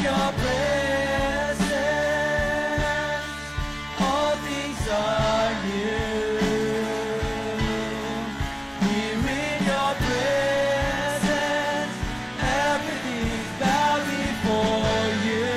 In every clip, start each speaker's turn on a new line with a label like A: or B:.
A: your presence, all things are new. Here in your presence, everything's bowed before you.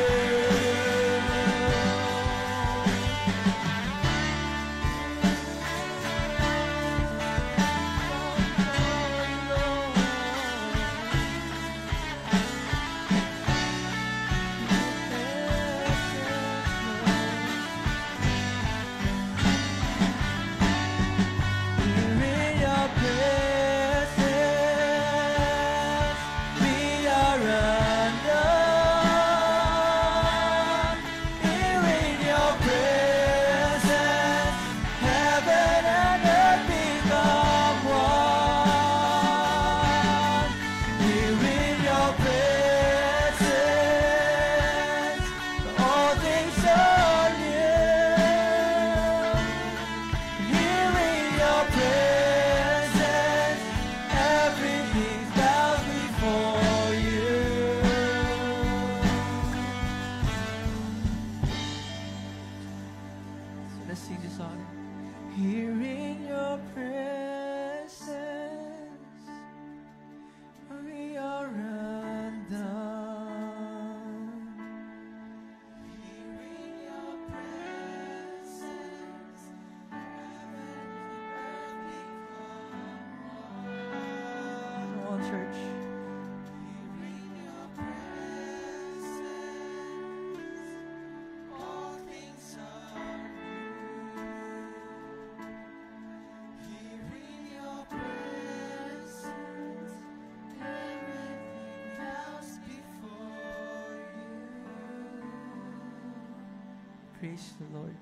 A: Praise the Lord.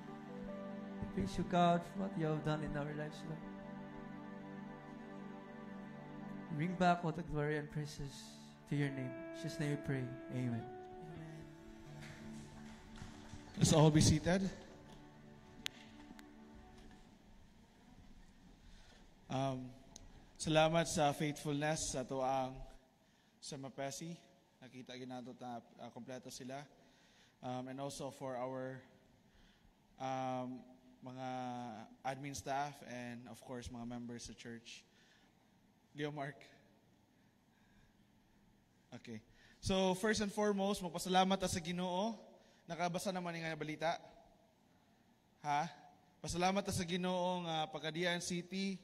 A: Praise you, God, for what you have done in our lives, Lord. Bring back all the glory and praises to your name. In Jesus' name we pray. Amen.
B: Let's all be seated. Salamat sa faithfulness sa tuang sa Mapesi. Nakita ginato na kompleto sila. And also for our mga admin staff and of course mga members sa church. Leo Mark. Okay. So first and foremost, magpasalamat sa Ginoo. Nakabasa naman nga balita? Ha? Pasalamat sa Ginoo nga Pagadian City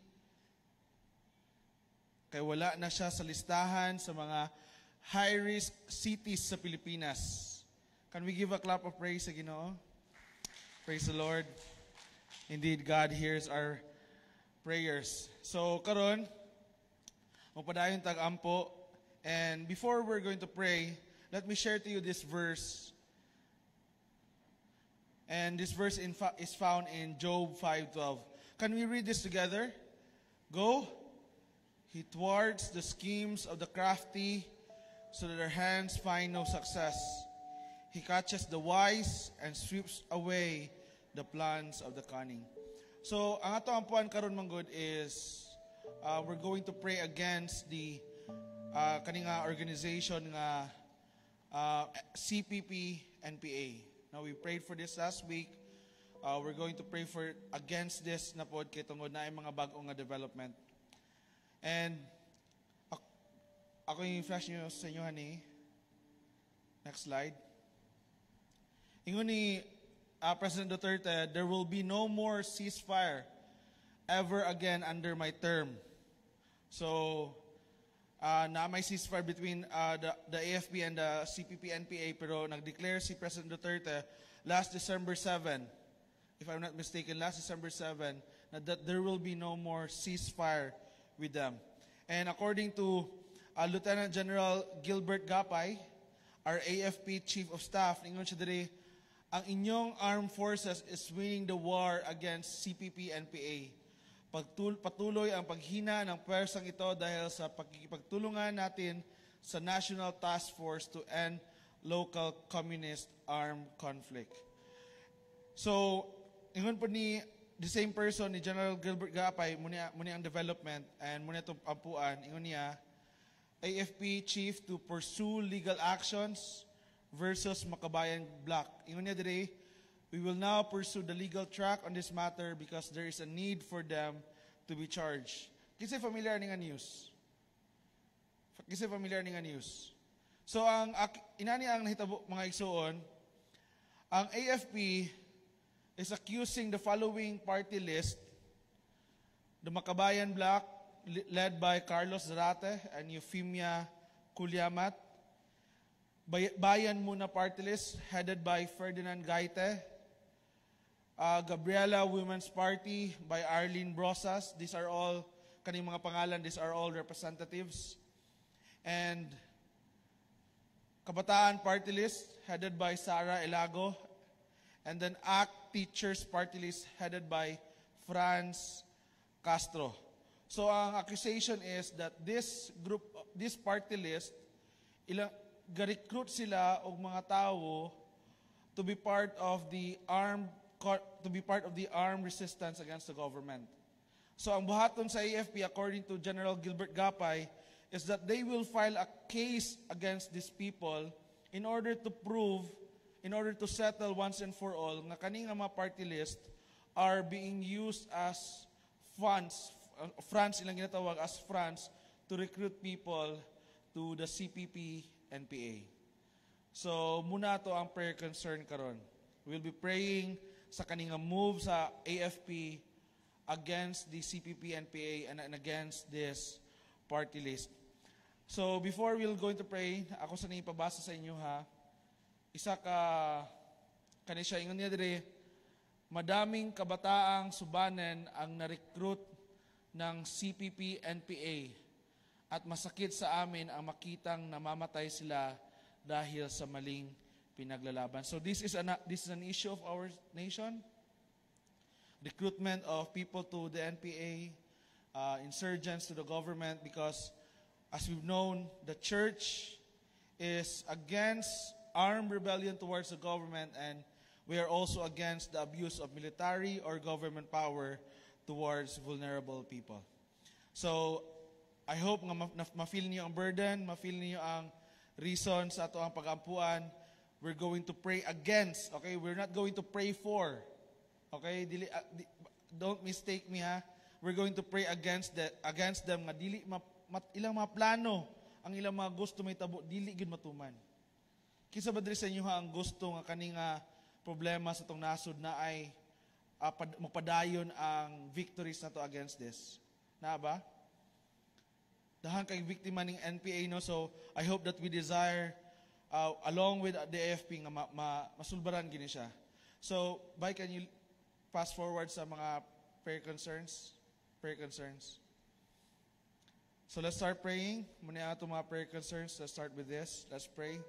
B: kay wala na siya sa listahan sa mga high-risk cities sa Pilipinas. Can we give a clap of praise sa Ginoo? Praise the Lord. Indeed, God hears our prayers. So, karon, magpadayon tag-ampo. And before we're going to pray, let me share to you this verse. And this verse is found in Job 5:12. Can we read this together? Go. He thwarts the schemes of the crafty so that their hands find no success. He catches the wise and sweeps away the plans of the cunning. So, ang ato ang puan karon manggod is we're going to pray against the kaninga organization nga CPP NPA. Now we prayed for this last week. We're going to pray for against this na pod kay tungod na ay mga bag-o nga development. And ako yung flash nyo sa inyo hani. Next slide. Ingon ni President Duterte, there will be no more ceasefire ever again under my term. So, na may ceasefire between the AFP and the CPP-NPA, pero nag-declare si President Duterte last December 7, if I'm not mistaken, last December 7, that there will be no more ceasefire with them. And according to Lieutenant General Gilbert Gapay, our AFP Chief of Staff, ingon siya diri, ang inyong armed forces is winning the war against CPP-NPA. Patuloy ang paghina ng pwersang ito dahil sa pagkikipagtulungan natin sa National Task Force to End Local Communist Armed Conflict. So, ingon po ni the same person, ni General Gilbert Gapay, muna ang development and muna itong ampuan, ingon niya, AFP Chief to pursue legal actions versus Makabayan Black. Ingon niya diri, we will now pursue the legal track on this matter because there is a need for them to be charged. Kasi familiar ni nga news. So inani ang nahitabo mga igsoon, ang AFP is accusing the following party list: the Makabayan Black, led by Carlos Zarate and Eufemia Kulyamat; Bayan Muna Party List, headed by Ferdinand Gaite; Gabriela Women's Party by Arlene Brosas. These are all kaning mga pangalan, these are all representatives. And Kabataan Party List, headed by Sara Elago. And then ACT Teachers Party List, headed by Franz Castro. So ang accusation is that this party list, ga-recruit sila og mga tao to be part of the armed resistance against the government. So ang buhaton sa AFP, according to General Gilbert Gapay, is that they will file a case against these people in order to settle once and for all nga kaning mga party list are being used as funds ilang ginatawag as funds to recruit people to the CPP NPA. So muna to ang prayer concern karon. We'll be praying sa kaning move sa AFP against the CPP NPA and against this party list. So before we'll going to pray, ako sa ipabasa sa inyo ha. Isa kani siya ingon niya dire, madaming kabataang subanen ang na-recruit ng CPP NPA at masakit sa amin ang makitang namamatay sila dahil sa maling pinaglalaban. So this is an issue of our nation. Recruitment of people to the NPA, insurgents to the government, because as we've known, the church is against armed rebellion towards the government, and we are also against the abuse of military or government power towards vulnerable people. So, I hope nga ma-feel niyo ang burden, ma-feel niyo ang reason sa ato ang pag-ampuan. We're going to pray against, okay? We're not going to pray for. Okay? Don't mistake me ha. We're going to pray against them nga dili ilang mga plano, ang ilang mga gusto may tabo, dili gid matuman. Kisa ba diri sa inyo ha ang gusto nga kaning problema sa tong nasod na ay magpadayon ang victories nato against this? Na ba? Dahan kay biktima ning NPA, no? So I hope that we desire along with the AFP nga masulbaran gini siya. So, can you pass forward sa mga prayer concerns? So let's start praying. Muna ato mga prayer concerns. Let's start with this. Let's pray.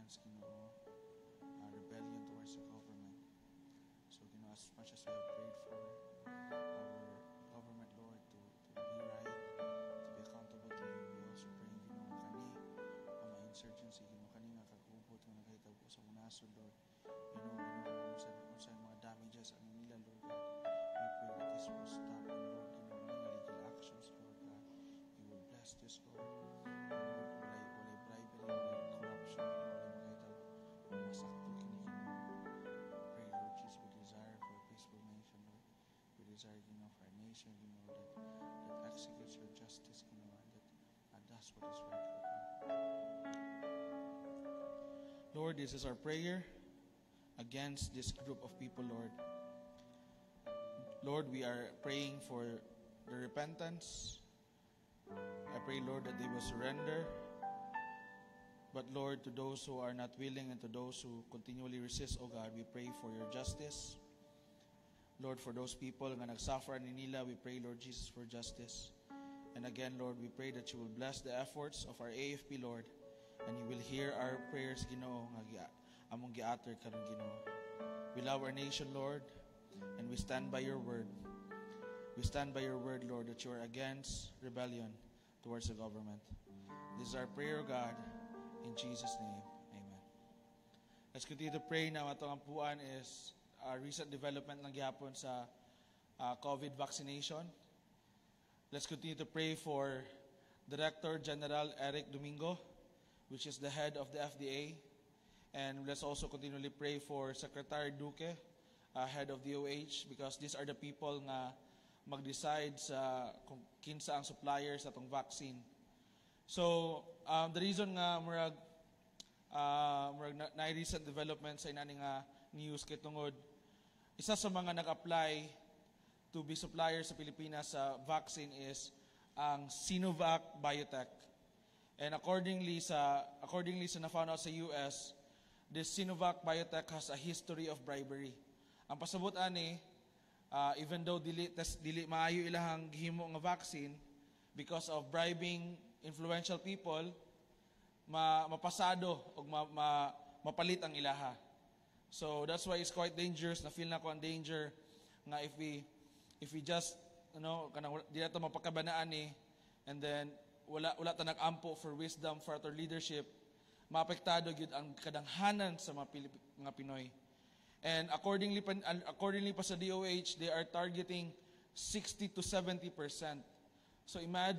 B: against, rebellion towards the government. So, as much as we have prayed for our government, Lord, to be right, to be accountable to you, we also pray, kani, ang mga insurgency, kani nga kagubot, nga naghahitag po sa munasod, Lord. Kung sa mga damages, ang nila, Lord God, we pray that this will stop, and Lord, mga legal actions, Lord God, you will bless this, Lord. Walay bribery, walay corruption, walay makahitag, masakto, pray, Lord Jesus, we desire for a peaceful nation, Lord. We desire, for a nation, that executes your justice, and that does what is right, Lord God. Lord, this is our prayer against this group of people, Lord. Lord, we are praying for the repentance. I pray, Lord, that they will surrender. But Lord, to those who are not willing and to those who continually resist, oh God, we pray for your justice. Lord, for those people nga nagsuffer ni nila, we pray, Lord Jesus, for justice. And again, Lord, we pray that you will bless the efforts of our AFP, Lord, and you will hear our prayers, Ginoo, nga among giater karon, Ginoo. We love our nation, Lord, and we stand by your word. We stand by your word, Lord, that you are against rebellion towards the government. This is our prayer, God, in Jesus' name. Amen. Let's continue to pray now. Atong ampuan is recent development ng gihapon sa COVID vaccination. Let's continue to pray for Director General Eric Domingo, which is the head of the FDA. And let's also continually pray for Secretary Duque, head of DOH, because these are the people nga mag-decide sa kung kinsa ang suppliers sa atong vaccine. So, the reason nga murag na recent development sa inani nga news kay tungod isa sa mga nag-apply to be suppliers sa Pilipinas sa vaccine is ang Sinovac Biotech. And accordingly sa na-found out sa US, this Sinovac Biotech has a history of bribery. Ang pasabot ani, even though dili maayo ilahang gihimo nga vaccine, because of bribing influential people, mapasado o mapalit ang ilaha. So that's why it's quite dangerous. Na feel na ko ang danger nga if we just kanang di nato mapakabanaan ni, and then wala ta nag-ampo for wisdom for our leadership, maapektado gyud ang kadanghanan sa mga Pinoy. And accordingly pa sa DOH, they are targeting 60 to 70%. So imagine